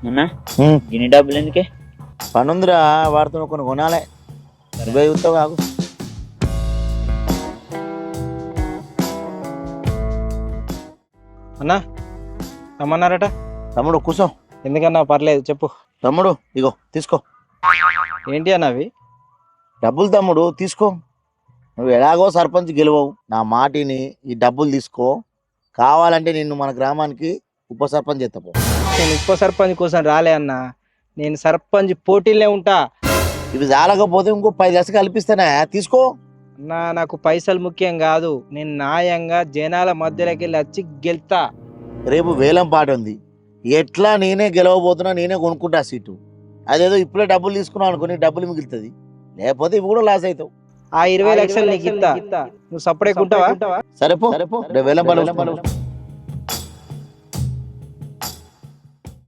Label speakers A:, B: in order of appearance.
A: అన్నా ఇన్ని డబ్బులు ఎందుకే?
B: పనుందిరా, వాడుతున్న కొన్ని కొనాలే. నువ్వే చూస్తావు కాకు.
C: అన్నా రమ్మన్నారట.
B: తమ్ముడు కూసో.
C: ఎందుకన్నా పర్లేదు చెప్పు.
B: తమ్ముడు ఇగో తీసుకో
C: ఏంటి అన్న అవి?
B: డబ్బులు. తమ్ముడు తీసుకో. నువ్వు ఎలాగో సర్పంచ్ గెలవవు, నా మాటిని ఈ డబ్బులు తీసుకో. కావాలంటే నిన్ను మన గ్రామానికి ఉప సర్పంచ్ చేస్తా పో.
C: నేను ఉప సర్పంచ్ కోసం రాలే అన్నా, నేను సర్పంచ్ పోటీలే ఉంటా.
B: ఇవి చాలకపోతే ఇంకో 10 లక్షలు కల్పిస్తానే, తీసుకో.
C: అన్నా నాకు పైసలు ముఖ్యం కాదు, నేను న్యాయంగా జనాల మధ్యలోకి వెళ్ళి వచ్చి గెలుతా.
B: రేపు వేలం పాట ఉంది, ఎట్లా నేనే గెలవబోతున్నా, నేనే కొనుక్కుంటా ఆ సీటు. అదేదో ఇప్పుడే డబ్బులు తీసుకున్నావు అనుకో, డబ్బులు మిగులుతుంది. లేకపోతే ఇవి కూడా లాస్ అవుతావు.
C: ఆ 20 లక్షలు నీకు ఇస్తా, నువ్వు సపరేట్ ఉంటావా?
B: సరేపో రేపు వేలం పాట